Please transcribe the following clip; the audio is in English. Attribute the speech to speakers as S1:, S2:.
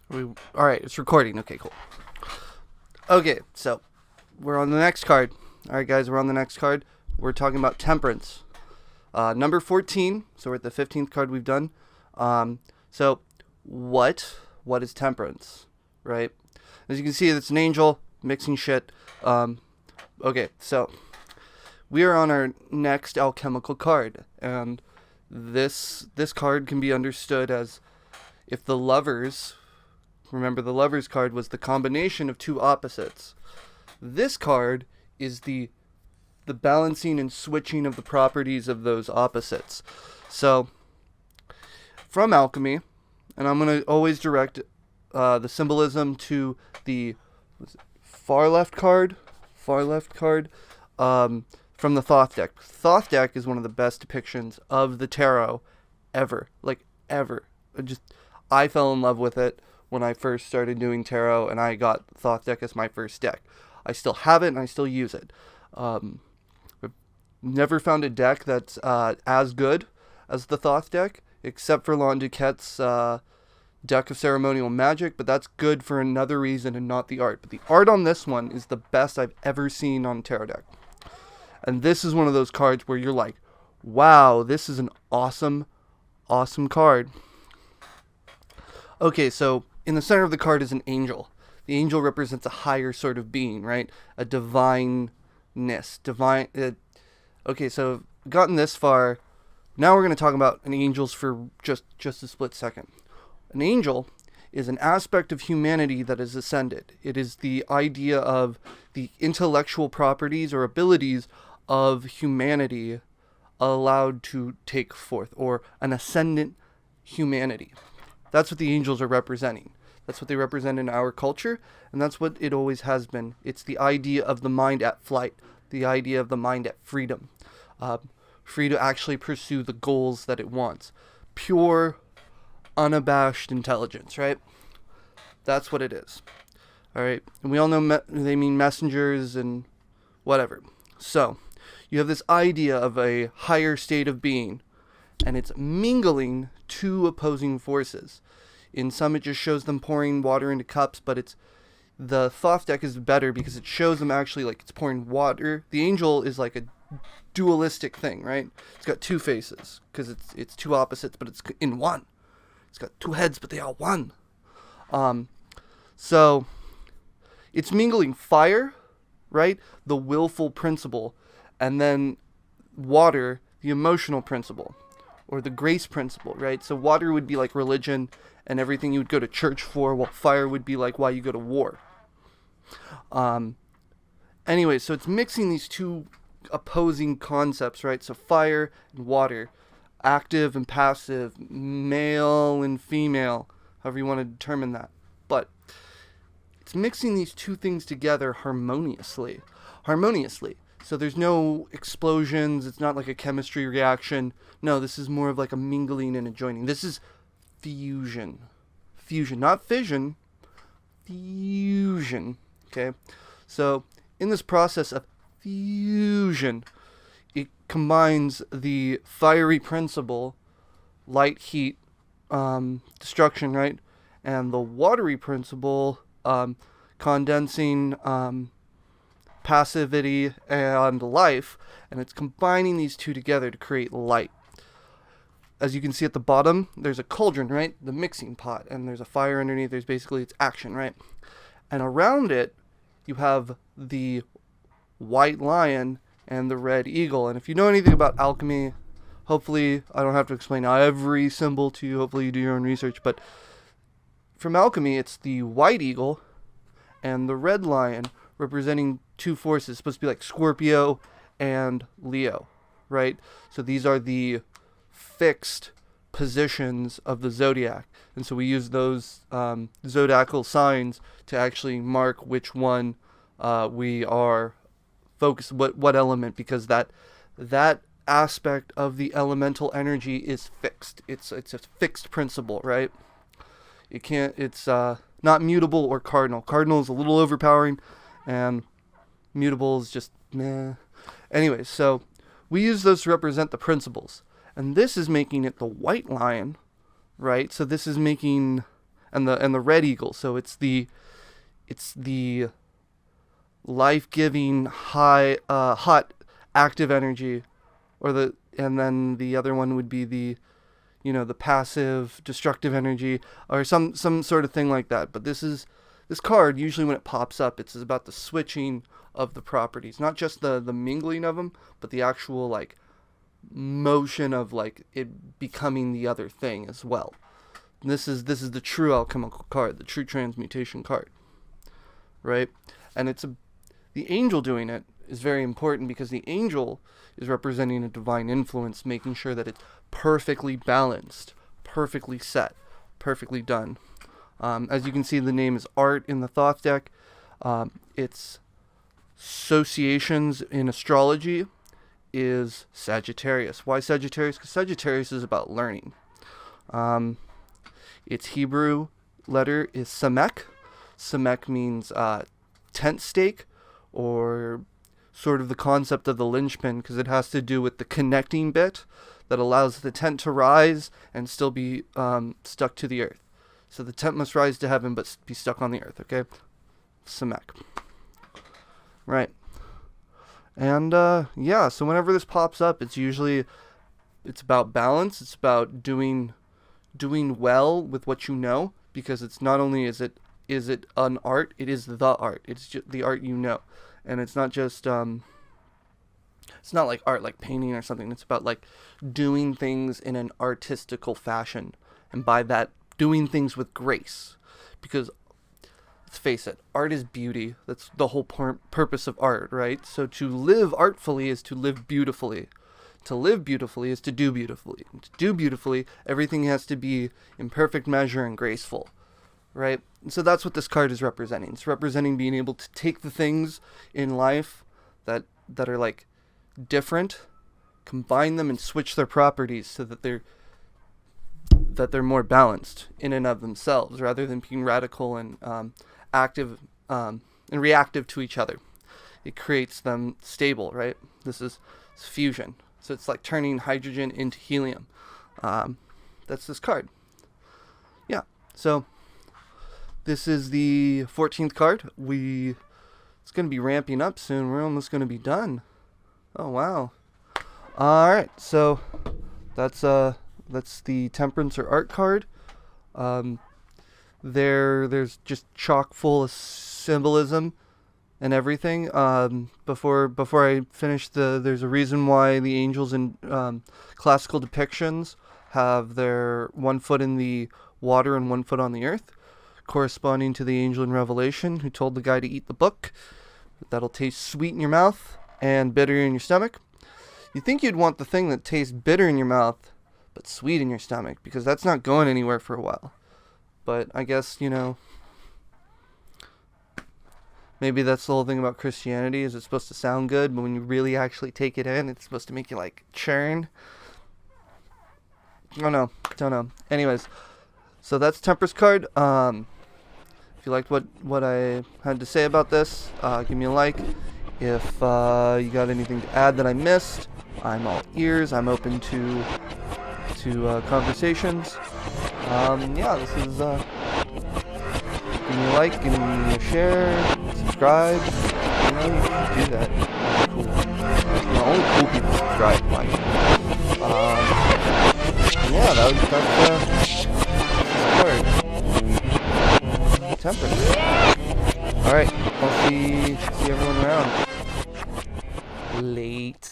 S1: All right, it's recording. Okay, cool. Okay, so we're on the next card. All right, guys, we're on the next card. We're talking about Temperance. Number 14. So we're at the 15th card we've done. So what is Temperance, right? As you can see, it's an angel mixing shit. Okay, so we are on our next alchemical card, and this card can be understood as if the lovers. Remember, the Lover's card was the combination of two opposites. This card is the balancing and switching of the properties of those opposites. So, from alchemy, and I'm going to always direct the symbolism to the far left card, from the Thoth deck. Thoth deck is one of the best depictions of the tarot ever, like ever. I fell in love with it when I first started doing tarot, and I got Thoth deck as my first deck. I still have it, and I still use it. I've never found a deck that's as good as the Thoth deck, except for Lon Duquette's deck of ceremonial magic, but that's good for another reason and not the art. But the art on this one is the best I've ever seen on a tarot deck. And this is one of those cards where you're like, wow, this is an awesome, awesome card. Okay, so in the center of the card is an angel. The angel represents a higher sort of being, right? A divineness. Okay, so gotten this far. Now we're going to talk about an angels for just a split second. An angel is an aspect of humanity that is ascended. It is the idea of the intellectual properties or abilities of humanity allowed to take forth, or an ascendant humanity. That's what the angels are representing. That's what they represent in our culture, and that's what it always has been. It's the idea of the mind at flight, the idea of the mind at freedom, free to actually pursue the goals that it wants. Pure, unabashed intelligence, right? That's what it is. All right, and we all know they mean messengers and whatever. So, you have this idea of a higher state of being, and it's mingling two opposing forces. In some, it just shows them pouring water into cups, but the Thoth deck is better because it shows them actually like it's pouring water. The angel is like a dualistic thing, right? It's got two faces because it's two opposites, but it's in one. It's got two heads, but they are one. So it's mingling fire, right? The willful principle, and then water, the emotional principle, or the grace principle, right? So water would be like religion and everything you would go to church for, while fire would be like why you go to war. Anyway, so it's mixing these two opposing concepts, right? So fire and water, active and passive, male and female, however you want to determine that. But it's mixing these two things together harmoniously. So there's no explosions. It's not like a chemistry reaction. No, this is more of like a mingling and a joining. This is fusion. Fusion, not fission. Fusion. Okay? So in this process of fusion, it combines the fiery principle, light, heat, destruction, right? And the watery principle, condensing, passivity, and life, and it's combining these two together to create light. As you can see at the bottom, there's a cauldron, right? The mixing pot, and there's a fire underneath. There's basically its action, right? And around it, you have the white lion and the red eagle. And if you know anything about alchemy, hopefully I don't have to explain every symbol to you. Hopefully you do your own research. But from alchemy, it's the white eagle and the red lion representing two forces. It's supposed to be like Scorpio and Leo, right? So these are the fixed positions of the zodiac. And so we use those zodiacal signs to actually mark which one we are focused, what element, because that aspect of the elemental energy is fixed. It's a fixed principle, right? It's not mutable or cardinal. Cardinal is a little overpowering, and mutable is just meh. Anyway, so we use those to represent the principles. And this is making it the white lion, right? So this is making and the red eagle. So it's the life-giving, high, hot, active energy, and then the other one would be the passive, destructive energy, or some sort of thing like that. But this card, usually when it pops up, it's about the switching of the properties, not just the mingling of them, but the actual like motion of like it becoming the other thing as well. And this is the true alchemical card, the true transmutation card, right? And the angel doing it is very important, because the angel is representing a divine influence, making sure that it's perfectly balanced, perfectly set, perfectly done. As you can see, the name is Art in the Thoth deck. Its associations in astrology is Sagittarius. Why Sagittarius? Because Sagittarius is about learning. Its Hebrew letter is Samek. Samek means tent stake, or sort of the concept of the linchpin, because it has to do with the connecting bit that allows the tent to rise and still be stuck to the earth. So the tent must rise to heaven but be stuck on the earth, okay? Samek. Right. And yeah, so whenever this pops up, it's about balance. It's about doing well with what you know, because it's not only is it an art, it is the art. It's just the art you know. And it's not just it's not like art like painting or something. It's about like doing things in an artistical fashion, and by that, doing things with grace. Because let's face it, art is beauty. That's the whole purpose of art, right? So to live artfully is to live beautifully. To live beautifully is to do beautifully. And to do beautifully, everything has to be in perfect measure and graceful, right? And so that's what this card is representing. It's representing being able to take the things in life that are like different, combine them and switch their properties so that they're more balanced in and of themselves, rather than being radical and active and reactive to each other. It creates them stable, right? This is fusion. So it's like turning hydrogen into helium. That's this card. Yeah. So this is the 14th card. It's going to be ramping up soon. We're almost going to be done. Oh, wow. All right. So that's the Temperance or Art card. There's just chock full of symbolism and everything. Before I finish, there's a reason why the angels in classical depictions have their one foot in the water and one foot on the earth, corresponding to the angel in Revelation who told the guy to eat the book. That'll taste sweet in your mouth and bitter in your stomach. You think you'd want the thing that tastes bitter in your mouth but sweet in your stomach, because that's not going anywhere for a while. But I guess, maybe that's the whole thing about Christianity, is it's supposed to sound good, but when you really actually take it in, it's supposed to make you like churn. Oh no, don't know. Anyways, so that's Temperance card. If you liked what I had to say about this, give me a like. If you got anything to add that I missed, I'm all ears. I'm open to conversations. Yeah, this is give me a like, give me a share, subscribe. You should do that. Cool. Only cool people subscribe, like. Yeah, that's card. Temperance. All right, I'll see everyone around. Late.